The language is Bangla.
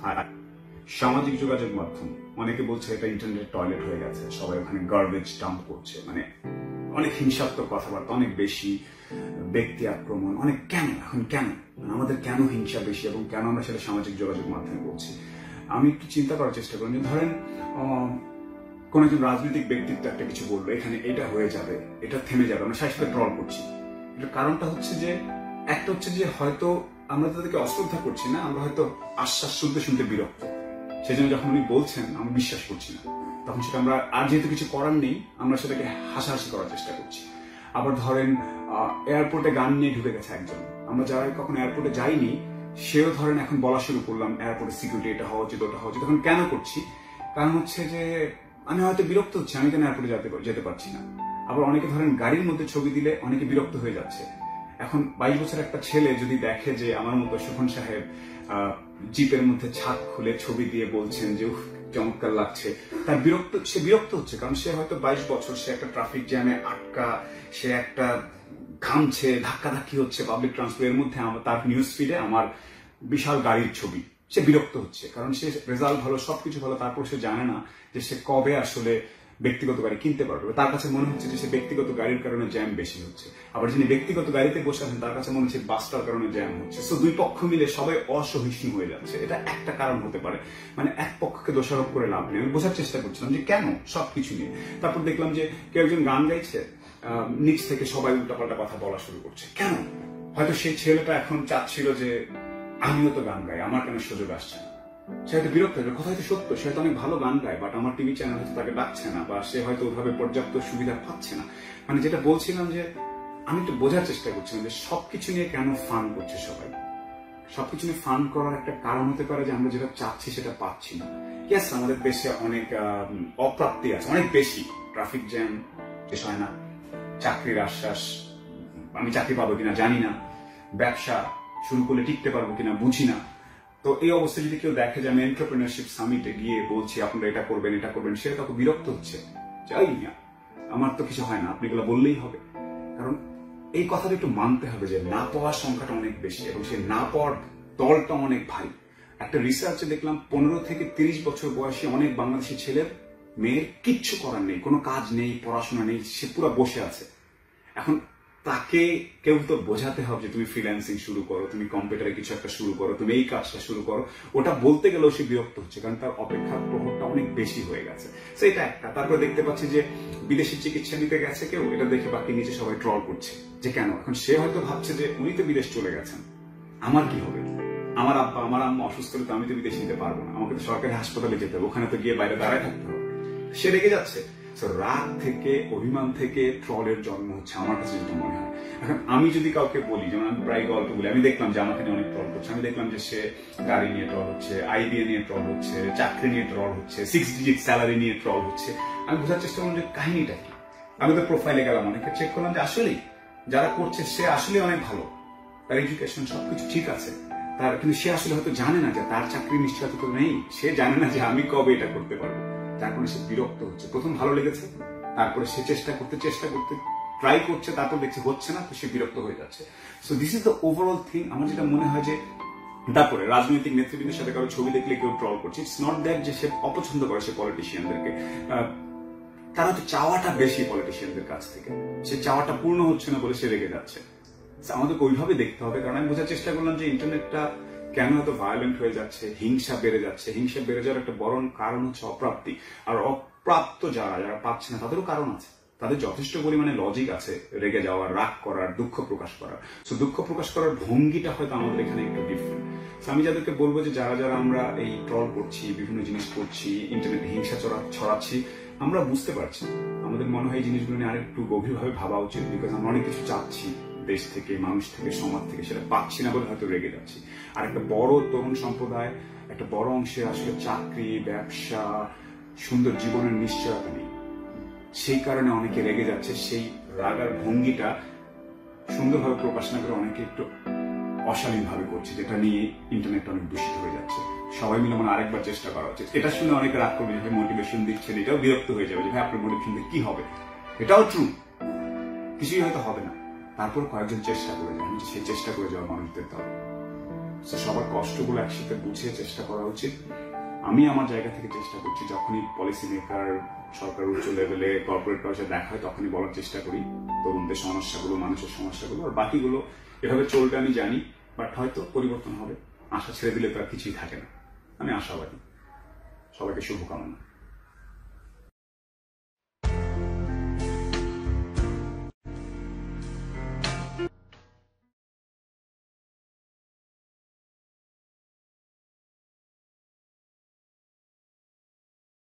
আর সামাজিক যোগাযোগ মাধ্যম, অনেকে বলছে এটা ইন্টারনেট টয়লেট হয়ে গেছে, সবাই ওখানে গার্বেজ ডাম্প করছে, মানে অনেক হিংসাত্মক কথাবার্তা, অনেক বেশি ব্যক্তি আক্রমণ, অনেক কেন এখন কেন আমাদের কেন হিংসা বেশি এবং কেন আমরা সেটা সামাজিক যোগাযোগ মাধ্যমে বলছি। আমি একটু চিন্তা করার চেষ্টা করি যে ধরেন কোন একজন রাজনৈতিক ব্যক্তিত্ব একটা কিছু বললো, এখানে এটা হয়ে যাবে, এটা থেমে যাবে, আমরা সাথে ট্রল করছি। এটার কারণটা হচ্ছে যে একটা হচ্ছে যে হয়তো আমরা তাদেরকে অশ্রদ্ধা করছি না, আমরা হয়তো আশ্বাস শুনতে শুনতে বিরক্ত, সেই জন্য যখন উনি বলছেন আমি বিশ্বাস করছি না, তখন সেটা আমরা আর যেহেতু কিছু করার নেই আমরা সেটাকে হাসাহাসি করার চেষ্টা করছি। আবার ধরেন এয়ারপোর্টে গান নিয়ে ঢুকে গেছে একজন, আমরা যারা কখনো এয়ারপোর্টে যাইনি সেও ধরেন এখন বলা শুরু করলাম এয়ারপোর্টে সিকিউরিটি এটা হওয়া উচিত ওটা হওয়া উচিত। তখন কেন করছি? কারণ হচ্ছে যে আমি হয়তো বিরক্ত হচ্ছি, আমি কেন এয়ারপোর্টে যেতে পারছি না। আবার অনেকে ধরেন গাড়ির মধ্যে ছবি দিলে অনেকে বিরক্ত হয়ে যাচ্ছে। এখন 22 বছর একটা ছেলে যদি দেখে যে আমার মতো সুখন সাহেব জিপের মধ্যে ছাদ খুলে ছবি দিয়ে বলছেন যে চমৎকার লাগছে, তার সে বিরক্ত হচ্ছে, কারণ সে হয়তো 22 বছর সে একটা ট্রাফিক জ্যামে আটকা, সে একটা ঘামছে, ধাক্কাধাক্কি হচ্ছে পাবলিক ট্রান্সপোর্টের মধ্যে, তার নিউজ ফিডে আমার বিশাল গাড়ির ছবি, সে বিরক্ত হচ্ছে, কারণ সে রেজাল্ট ভালো সবকিছু ভালো, তারপর সে জানে না যে সে কবে আসলে ব্যক্তিগত গাড়ি কিনতে পারবে। তার কাছে মনে হচ্ছে যে সে ব্যক্তিগত গাড়ির কারণে জ্যাম বেশি হচ্ছে, আবার যিনি ব্যক্তিগত গাড়িতে বসে আছেন তার কাছে মনে হচ্ছে বাসটার কারণে জ্যাম হচ্ছে। সো দুই পক্ষ মিলে সবাই অসহিষ্ণু হয়ে যাচ্ছে। এটা একটা কারণ হতে পারে, মানে এক পক্ষকে দোষারোপ করে লাভ নেই। আমি বোঝার চেষ্টা করছিলাম যে কেন সবকিছু নিয়ে। তারপর দেখলাম যে কেউ একজন গান গাইছে, নিচ থেকে সবাই উল্টাপাল্টা কথা বলা শুরু করছে। কেন? হয়তো সেই ছেলেটা এখন চাচ্ছিল যে আমিও তো গান গাই, আমার কেন সুযোগ আসছে না। সে হয়তো বিরক্ত হবে, কথা হয়তো সত্য, সে হয়তো অনেক ভালো গান গায়, বাট আমার টিভি চ্যানেল হয়তো তাকে ডাকছে না, বা সে হয়তো ওইভাবে পর্যাপ্ত সুবিধা পাচ্ছে না। মানে যেটা বলছিলাম যে আমি একটু বোঝার চেষ্টা করছিলাম যে সবকিছু নিয়ে কেন ফান করছে সবাই। সবকিছু নিয়ে ফান করার একটা কারণ হতে পারে যে আমরা যেটা চাচ্ছি সেটা পাচ্ছি না। ইয়েস, আমাদের দেশে অনেক অপ্রাপ্তি আছে, অনেক বেশি। ট্রাফিক জ্যাম শেষ হয় না, চাকরির আশ্বাস, আমি চাকরি পাবো কিনা জানি না, ব্যবসা শুরু করলে টিকতে পারবো কিনা বুঝি না। তো এই অবস্থায় যদি কেউ দেখে যে আমি এন্টারপ্রেনারশিপ সামিটে গিয়ে বলছি আপনারা এটা করবেন এটা করবেন, সে তত বিরক্ত হচ্ছে, যাই না আমার তো কিছু হয় না, আপনি এগুলো বললেই হবে। কারণ এই কথাটা একটু মানতে হবে যে না পাওয়ার সংখ্যাটা অনেক বেশি এবং সে না পাওয়ার দলটা অনেক ভারী। একটা রিসার্চে দেখলাম 15 থেকে 30 বছর বয়সী অনেক বাংলাদেশি ছেলের মেয়ের কিচ্ছু করার নেই, কোনো কাজ নেই, পড়াশোনা নেই, সে পুরো বসে আছে। এখন তাকে কেউ তো বোঝাতে হবে যে তুমি ফ্রিল্যান্সিং শুরু করো, তুমি কম্পিউটারে কিছু একটা শুরু করো, তুমি এই কাজটা শুরু করো। ওটা বলতে গেলেও সে বিরক্ত হচ্ছে, কারণ তার অপেক্ষার প্রহরটা অনেক বেশি হয়ে গেছে। সেটা একটা। তারপরে দেখতে পাচ্ছি যে বিদেশি চিকিৎসা নিতে গেছে কেউ, এটা দেখে বাকি নিচে সবাই ট্রল করছে যে কেন। এখন সে হয়তো ভাবছে যে উনি তো বিদেশ চলে গেছেন, আমার কি হবে? আমার আব্বা আমার আম্মা অসুস্থ হলে তো আমি তো বিদেশ নিতে পারবো না, আমাকে তো সরকারি হাসপাতালে যেতে হবে, ওখানে তো গিয়ে বাইরে দাঁড়ায় থাকতে হবে। সে রেগে যাচ্ছে। রাগ থেকে, অভিমান থেকে ট্রলের জন্ম হচ্ছে, আমার কাছে যেটা মনে হয়। এখন আমি যদি কাউকে বলি, যেমন আমি প্রায় গল্প বলি, আমি দেখলাম যে আমাকে নিয়ে অনেক ট্রল করছে, আমি দেখলাম যে সে গাড়ি নিয়ে ট্রল হচ্ছে, আইডিয়া নিয়ে ট্রল হচ্ছে, চাকরি নিয়ে ট্রল হচ্ছে, 6 ডিজিট স্যালারি নিয়ে ট্রল হচ্ছে। আমি বোঝার চেষ্টা করলাম যে কাহিনীটা কি। আমি তো প্রোফাইলে গেলাম, অনেকে চেক করলাম যে আসলেই যারা করছে সে আসলে অনেক ভালো, তার এডুকেশন সবকিছু ঠিক আছে, তার কিন্তু সে আসলে হয়তো জানে না যে তার চাকরির নিশ্চয়তা তো নেই, সে জানে না যে আমি কবে এটা করতে পারবো। তার কারণে সে বিরক্ত হচ্ছে। প্রথম ভালো লেগেছে, তারপরে সে চেষ্টা করতে ট্রাই করছে, তারপর দেখছে হচ্ছে না, তো সে বিরক্ত হয়ে যাচ্ছে। So this is the overall thing. আমার যেটা মনে হয় যে তারপরে রাজনৈতিক নেতৃবৃন্দের সাথে কারো ছবি দেখলে কেউ ট্রল করছে, ইটস নট দ্যাট যে সে অপছন্দ করে সে পলিটিশিয়ানদেরকে, তারা তো চাওয়াটা বেশি পলিটিশিয়ানদের কাছ থেকে, সে চাওয়াটা পূর্ণ হচ্ছে না বলে সে রেগে যাচ্ছে। আমাদেরকে ওইভাবে দেখতে হবে। কারণ আমি বোঝার চেষ্টা করলাম যে ইন্টারনেটটা কেন এত ভায়োলেন্ট হয়ে যাচ্ছে, হিংসা বেড়ে যাচ্ছে। হিংসা বেড়ে যাওয়ার একটা বড় কারণ হচ্ছে অপ্রাপ্তি। আর অপ্রাপ্ত যারা পাচ্ছে না তাদেরও কারণ আছে, তাদের যথেষ্ট পরিমাণে লজিক আছে রেগে যাওয়ার, রাগ করার, দুঃখ প্রকাশ করার। সো দুঃখ প্রকাশ করার ভঙ্গিটা হয়তো আমাদের এখানে একটু ডিফারেন্ট। সো আমি যাদেরকে বলবো যে যারা আমরা এই ট্রল করছি, বিভিন্ন জিনিস করছি, ইন্টারনেটে হিংসা ছড়াচ্ছি, আমরা বুঝতে পারছি, আমাদের মনে হয় এই জিনিসগুলো নিয়ে আরেকটু গভীরভাবে ভাবা উচিত। বিকজ আমরা অনেক কিছু চাচ্ছি দেশ থেকে, মানুষ থেকে, সমাজ থেকে, সেটা পাচ্ছি না বলে হয়তো রেগে যাচ্ছি। আর একটা বড় তরুণ সম্প্রদায়, একটা বড় অংশে আসলে চাকরি, ব্যবসা, সুন্দর জীবনের নিশ্চয়তা নেই, সেই কারণে অনেকে রেগে যাচ্ছে। সেই রাগার ভঙ্গিটা সুন্দরভাবে প্রকাশ না করে অনেকে একটু অশালীন ভাবে করছে, যেটা নিয়ে ইন্টারনেট অনেক দূষিত হয়ে যাচ্ছে। সবাই মিলে মানে আরেকবার চেষ্টা করা উচিত। এটা শুনে অনেকে রাগ করবে যে মোটিভেশন দিচ্ছেন, এটাও বিরক্ত হয়ে যাবে যে ভাই আপনার মোটিভেশন দিয়ে কি হবে। এটাও ট্রু, কিছুই হয়তো হবে না, তারপর কয়েকজন চেষ্টা করে যান, সেই চেষ্টা করে যাওয়া মানুষদের দল। তো সবার কষ্টগুলো একসাথে বুঝে চেষ্টা করা উচিত। আমি আমার জায়গা থেকে চেষ্টা করছি, যখনই পলিসি মেকার, সরকার উচ্চ লেভেলে, কর্পোরেট পর্যায়ে দেখা হয়, তখনই বলার চেষ্টা করি তরুণদের সমস্যাগুলো, মানুষের সমস্যাগুলো। আর বাকিগুলো এভাবে চলবে আমি জানি, বাট হয়তো পরিবর্তন হবে। আশা ছেড়ে দিলে তো আর কিছুই থাকে না। আমি আশাবাদী। সবাইকে শুভকামনা।